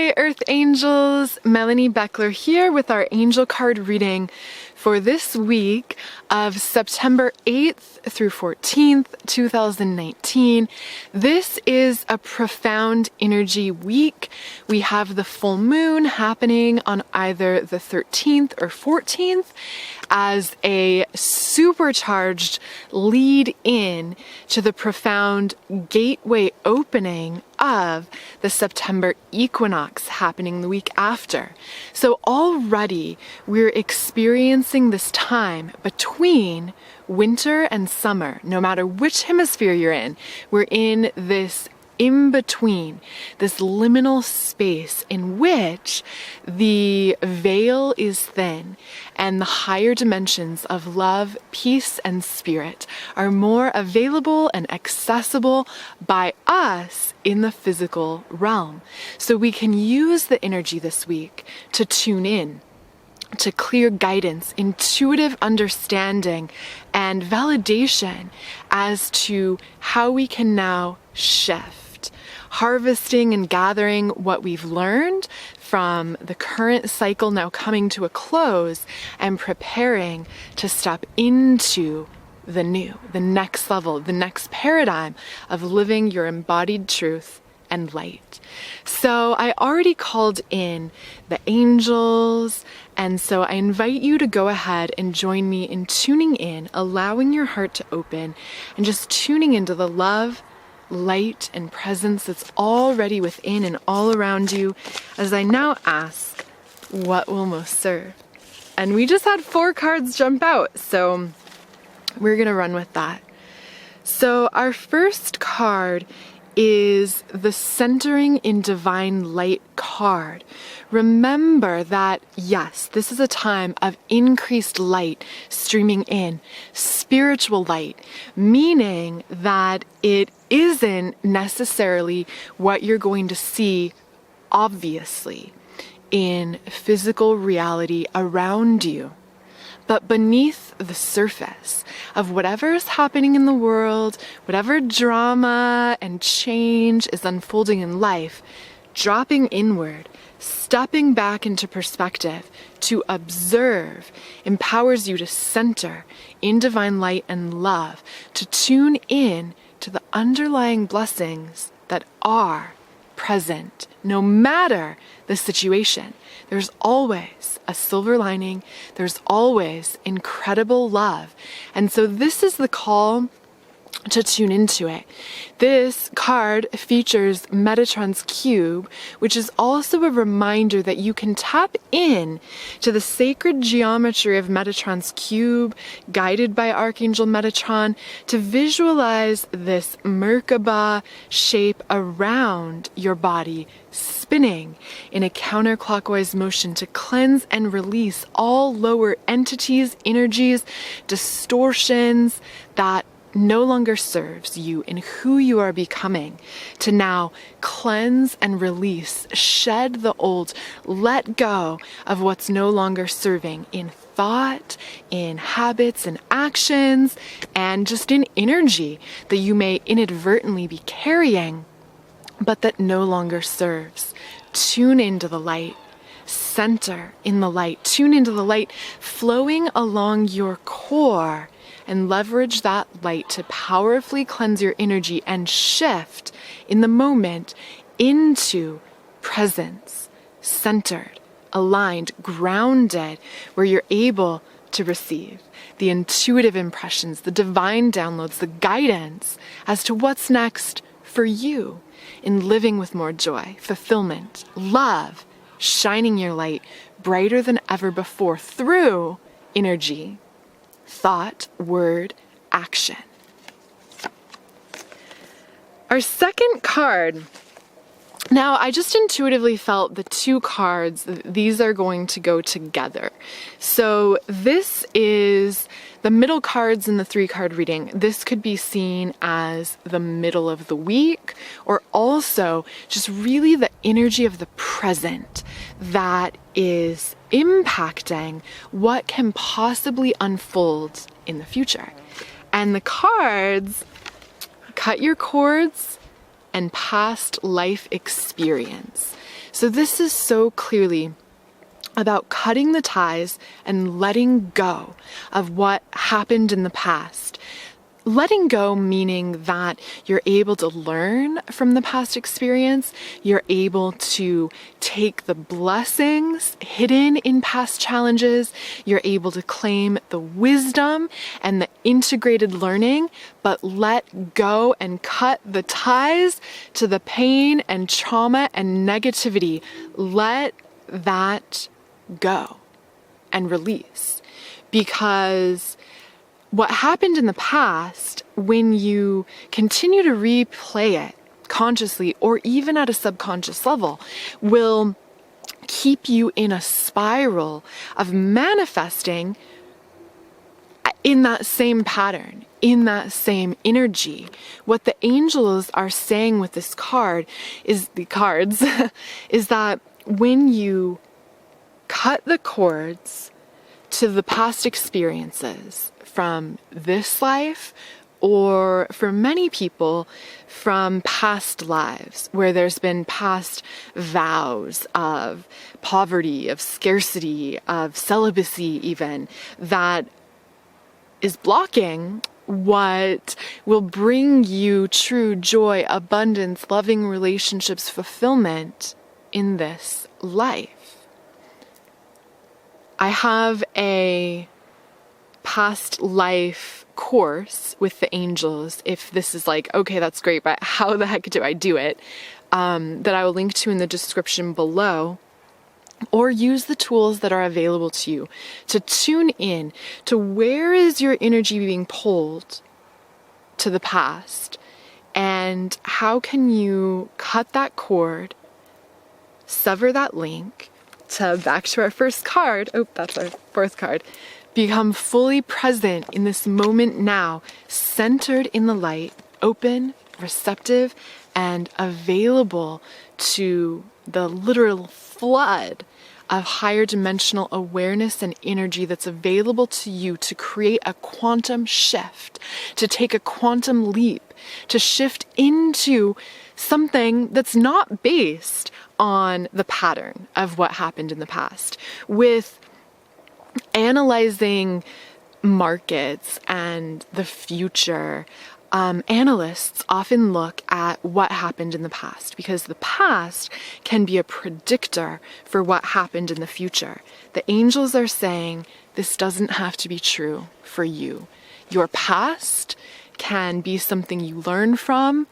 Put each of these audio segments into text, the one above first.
Namaste, Earth Angels. Melanie Beckler here with our angel card reading for this week of September 8th through 14th, 2019. This is a profound energy week. We have the full moon happening on either the 13th or 14th as a supercharged lead in to the profound gateway opening of the September Equinox happening the week after. So already we're experiencing this time between winter and summer. No matter which hemisphere you're in, we're in this in-between, this liminal space in which the veil is thin and the higher dimensions of love, peace, and spirit are more available and accessible by us in the physical realm. So we can use the energy this week to tune in to clear guidance, intuitive understanding, and validation as to how we can now shift, harvesting and gathering what we've learned from the current cycle now coming to a close and preparing to step into the new, the next level, the next paradigm of living your embodied truth and light. So I already called in the angels, and so I invite you to go ahead and join me in tuning in, allowing your heart to open, and just tuning into the love, light, and presence that's already within and all around you, as I now ask, what will most serve? And we just had 4 cards jump out, so we're gonna run with that. So our first card is the Centering in Divine Light card. Remember that, yes, this is a time of increased light streaming in, spiritual light, meaning that it isn't necessarily what you're going to see, obviously, in physical reality around you. But beneath the surface of whatever is happening in the world, whatever drama and change is unfolding in life, dropping inward, stepping back into perspective to observe empowers you to center in divine light and love, to tune in to the underlying blessings that are present, no matter the situation. There's always a silver lining. There's always incredible love. And so this is the call to tune into it. This card features Metatron's cube, which is also a reminder that you can tap in to the sacred geometry of Metatron's cube, guided by Archangel Metatron, to visualize this Merkaba shape around your body, spinning in a counterclockwise motion to cleanse and release all lower entities, energies, distortions that no longer serves you in who you are becoming, to now cleanse and release, shed the old, let go of what's no longer serving in thought, in habits and actions, and just in energy that you may inadvertently be carrying, but that no longer serves. Tune into the light. Center in the light. Tune into the light flowing along your core, and leverage that light to powerfully cleanse your energy and shift in the moment into presence, centered, aligned, grounded, where you're able to receive the intuitive impressions, the divine downloads, the guidance as to what's next for you in living with more joy, fulfillment, love, shining your light brighter than ever before through energy, thought, word, action. Our second card. Now, I just intuitively felt the 2 cards, these are going to go together. So this is the middle cards in the 3-card reading. This could be seen as the middle of the week, or also just really the energy of the present that is impacting what can possibly unfold in the future. And the cards, cut your cords and past life experience. So this is so clearly about cutting the ties and letting go of what happened in the past. Letting go meaning that you're able to learn from the past experience, you're able to take the blessings hidden in past challenges, you're able to claim the wisdom and the integrated learning, but let go and cut the ties to the pain and trauma and negativity. Let that go and release. Because what happened in the past, when you continue to replay it consciously or even at a subconscious level, will keep you in a spiral of manifesting in that same pattern, in that same energy. What the angels are saying with this card is is that when you cut the cords to the past experiences from this life, or for many people from past lives where there's been past vows of poverty, of scarcity, of celibacy even, that is blocking what will bring you true joy, abundance, loving relationships, fulfillment in this life. I have a past life course with the angels, if this is like, okay, that's great, but how the heck do I do it? That I will link to in the description below, or use the tools that are available to you to tune in to where is your energy being pulled to the past, and how can you cut that cord, sever that link, to back to our first card. Oh, that's our fourth card. Become fully present in this moment now, centered in the light, open, receptive, and available to the literal flood of higher dimensional awareness and energy that's available to you to create a quantum shift, to take a quantum leap, to shift into something that's not based on the pattern of what happened in the past. With analyzing markets and the future, analysts often look at what happened in the past, because the past can be a predictor for what happened in the future. The angels are saying this doesn't have to be true for you. Your past can be something you learn from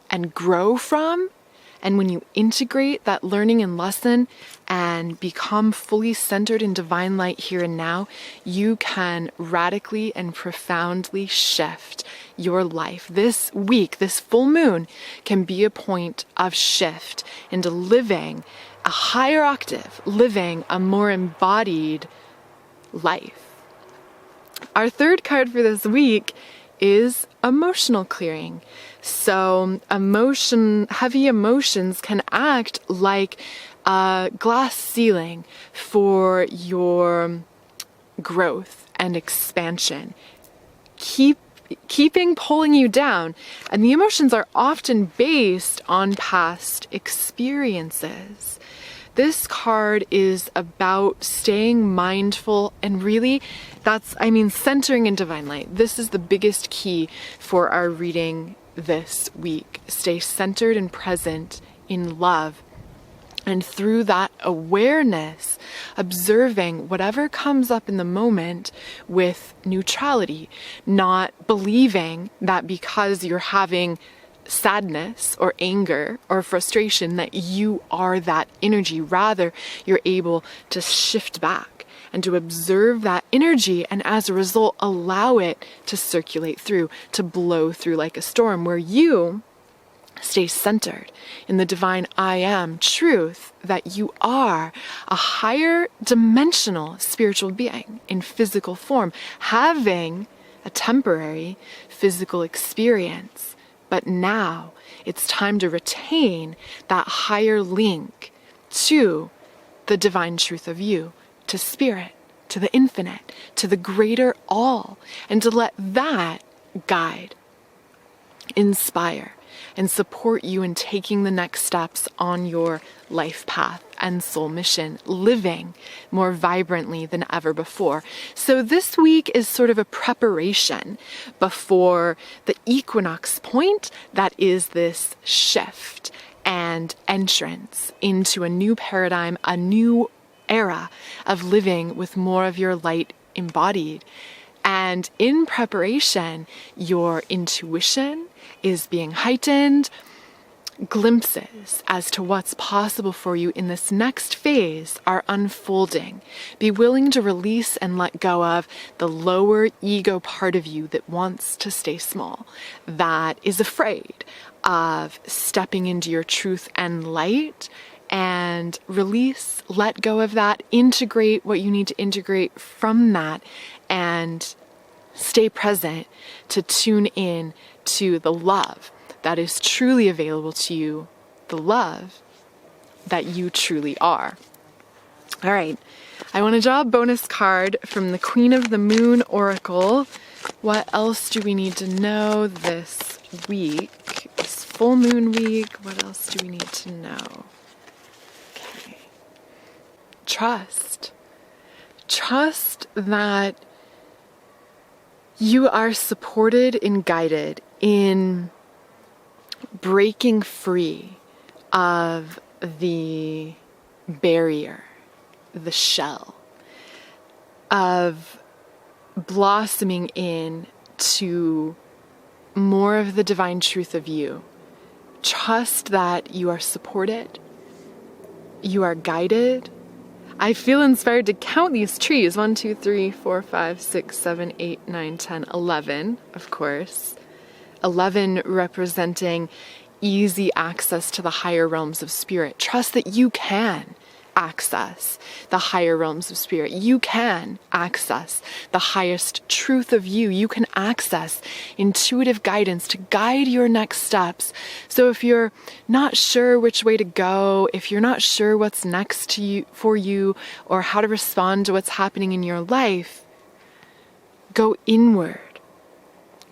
and grow from. And when you integrate that learning and lesson and become fully centered in divine light here and now, you can radically and profoundly shift your life. This week, this full moon, can be a point of shift into living a higher octave, living a more embodied life. Our third card for this week is emotional clearing. So heavy emotions can act like a glass ceiling for your growth and expansion, keeping pulling you down. And the emotions are often based on past experiences. This card is about staying mindful, and really centering in divine light. This is the biggest key for our reading this week. Stay centered and present in love. And through that awareness, observing whatever comes up in the moment with neutrality, not believing that because you're having sadness or anger or frustration that you are that energy. Rather, you're able to shift back and to observe that energy, and as a result, allow it to circulate through, to blow through like a storm, where you stay centered in the divine I am truth that you are a higher dimensional spiritual being in physical form, having a temporary physical experience. But now it's time to retain that higher link to the divine truth of you, to spirit, to the infinite, to the greater all, and to let that guide, inspire, and support you in taking the next steps on your life path and soul mission, living more vibrantly than ever before. So this week is sort of a preparation before the equinox point that is this shift and entrance into a new paradigm, a new era of living with more of your light embodied. And in preparation, your intuition is being heightened. Glimpses as to what's possible for you in this next phase are unfolding. Be willing to release and let go of the lower ego part of you that wants to stay small, that is afraid of stepping into your truth and light, and release, let go of that, integrate what you need to integrate from that, and stay present to tune in to the love that is truly available to you, the love that you truly are. All right, I want to draw a bonus card from the Queen of the Moon Oracle. What else do we need to know this week? This full moon week, what else do we need to know? Okay. Trust. Trust that you are supported and guided in breaking free of the barrier, the shell, of blossoming in to more of the divine truth of you. Trust that you are supported, you are guided. I feel inspired to count these trees. 1, 2, 3, 4, 5, 6, 7, 8, 9, 10, 11, of course. 11 representing easy access to the higher realms of spirit. Trust that you can access the higher realms of spirit. You can access the highest truth of you. You can access intuitive guidance to guide your next steps. So if you're not sure which way to go, if you're not sure what's next to you, for you, or how to respond to what's happening in your life, go inward.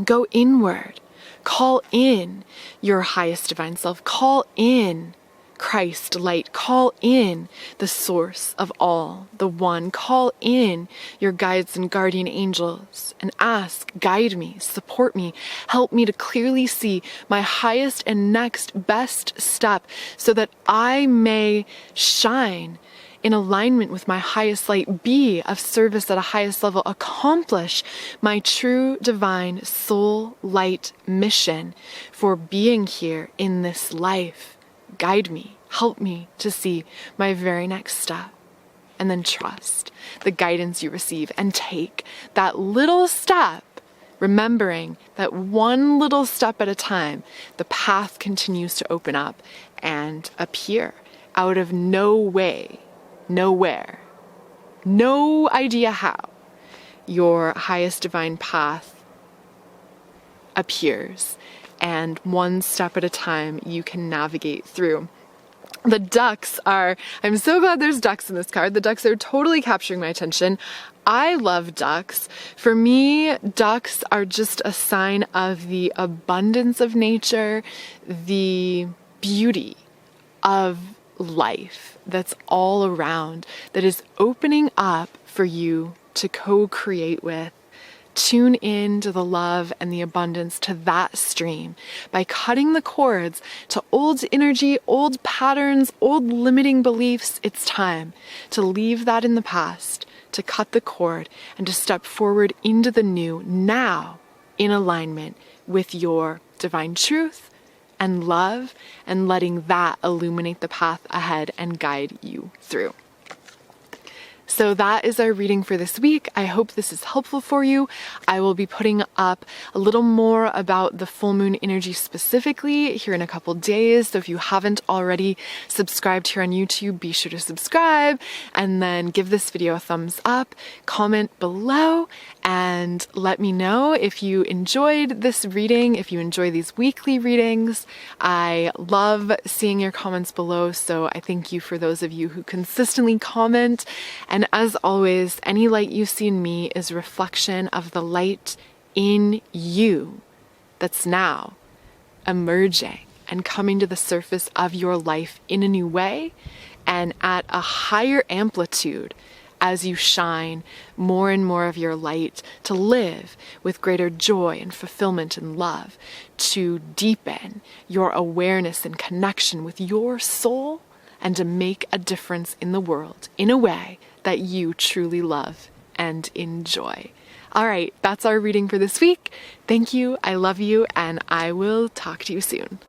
Go inward. Call in your highest divine self. Call in Christ light. Call in the source of all, the one. Call in your guides and guardian angels and ask, guide me, support me, help me to clearly see my highest and next best step so that I may shine in alignment with my highest light, be of service at a highest level, accomplish my true divine soul light mission for being here in this life. Guide me, help me to see my very next step, and then trust the guidance you receive and take that little step, remembering that one little step at a time, the path continues to open up and appear out of no way. Nowhere, no idea how, your highest divine path appears, and one step at a time you can navigate through. The ducks are, I'm so glad there's ducks in this card. The ducks are totally capturing my attention. I love ducks. For me, ducks are just a sign of the abundance of nature, the beauty of life that's all around, that is opening up for you to co-create with. Tune in to the love and the abundance, to that stream, by cutting the cords to old energy, old patterns, old limiting beliefs. It's time to leave that in the past, to cut the cord, and to step forward into the new now, in alignment with your divine truth and love, and letting that illuminate the path ahead and guide you through. So that is our reading for this week. I hope this is helpful for you. I will be putting up a little more about the full moon energy specifically here in a couple days. So if you haven't already subscribed here on YouTube, be sure to subscribe and then give this video a thumbs up, comment below, and let me know if you enjoyed this reading, if you enjoy these weekly readings. I love seeing your comments below, so I thank you for those of you who consistently comment. And as always, any light you see in me is a reflection of the light in you that's now emerging and coming to the surface of your life in a new way and at a higher amplitude as you shine more and more of your light to live with greater joy and fulfillment and love, to deepen your awareness and connection with your soul, and to make a difference in the world in a way that you truly love and enjoy. All right, that's our reading for this week. Thank you, I love you, and I will talk to you soon.